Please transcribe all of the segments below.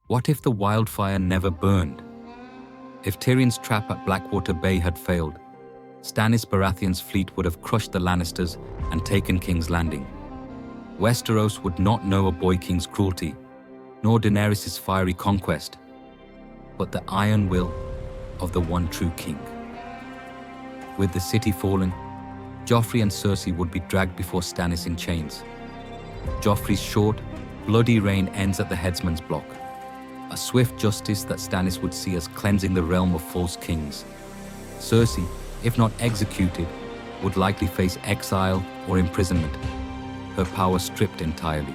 What if the wildfire never burned? If Tyrion's trap at Blackwater Bay had failed, Stannis Baratheon's fleet would have crushed the Lannisters and taken King's Landing. Westeros would not know a boy king's cruelty, nor Daenerys' fiery conquest, but the iron will of the one true king. With the city fallen, Joffrey and Cersei would be dragged before Stannis in chains. Joffrey's short, bloody reign ends at the headsman's block, a swift justice that Stannis would see as cleansing the realm of false kings. Cersei, if not executed, would likely face exile or imprisonment, her power stripped entirely.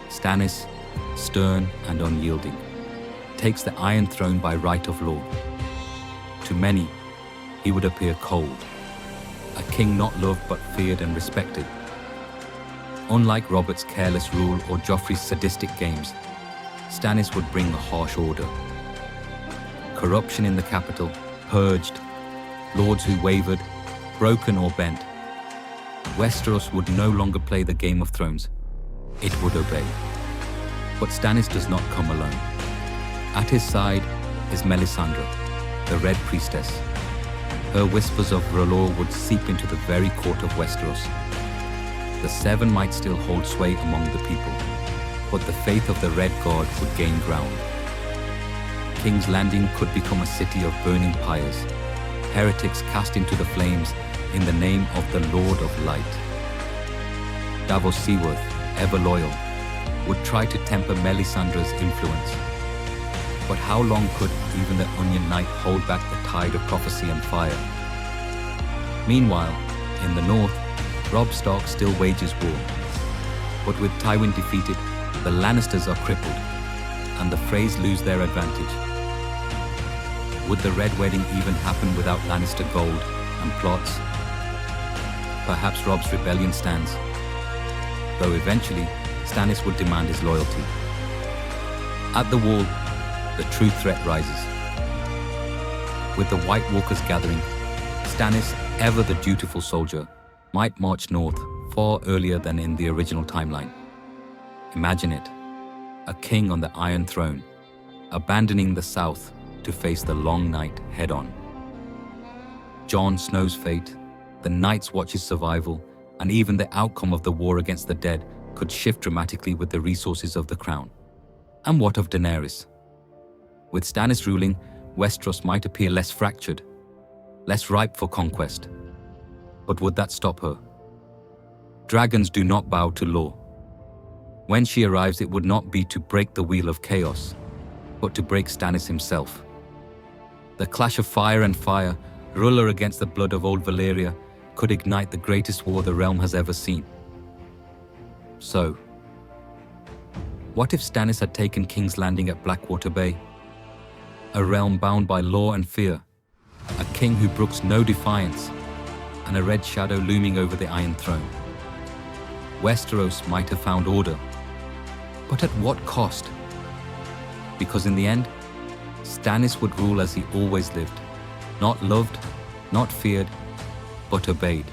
Stannis, stern and unyielding, takes the Iron Throne by right of law. To many, he would appear cold, a king not loved but feared and respected. Unlike Robert's careless rule or Joffrey's sadistic games, Stannis would bring a harsh order. Corruption in the capital, purged, lords who wavered, broken or bent. Westeros would no longer play the Game of Thrones, it would obey. But Stannis does not come alone. At his side is Melisandre, the Red Priestess. Her whispers of R'hllor would seep into the very court of Westeros. The Seven might still hold sway among the people, but the faith of the Red Guard would gain ground. King's Landing could become a city of burning pyres, heretics cast into the flames in the name of the Lord of Light. Davos Seaworth, ever loyal, would try to temper Melisandre's influence. But how long could even the Onion Knight hold back the tide of prophecy and fire? Meanwhile, in the north, Robb Stark still wages war. But with Tywin defeated, the Lannisters are crippled, and the Freys lose their advantage. Would the Red Wedding even happen without Lannister gold and plots? Perhaps Robb's rebellion stands, though eventually Stannis would demand his loyalty. At the Wall, the true threat rises. With the White Walkers gathering, Stannis, ever the dutiful soldier, might march north far earlier than in the original timeline. Imagine it, a king on the Iron Throne, abandoning the south to face the long night head-on. Jon Snow's fate, the Night's Watch's survival, and even the outcome of the war against the dead could shift dramatically with the resources of the crown. And what of Daenerys? With Stannis ruling, Westeros might appear less fractured, less ripe for conquest. But would that stop her? Dragons do not bow to law. When she arrives, it would not be to break the wheel of chaos, but to break Stannis himself. The clash of fire and fire, R'hllor against the blood of old Valyria, could ignite the greatest war the realm has ever seen. So, what if Stannis had taken King's Landing at Blackwater Bay? A realm bound by law and fear, a king who brooks no defiance, and a red shadow looming over the Iron Throne. Westeros might have found order, but at what cost? Because in the end, Stannis would rule as he always lived, not loved, not feared, but obeyed.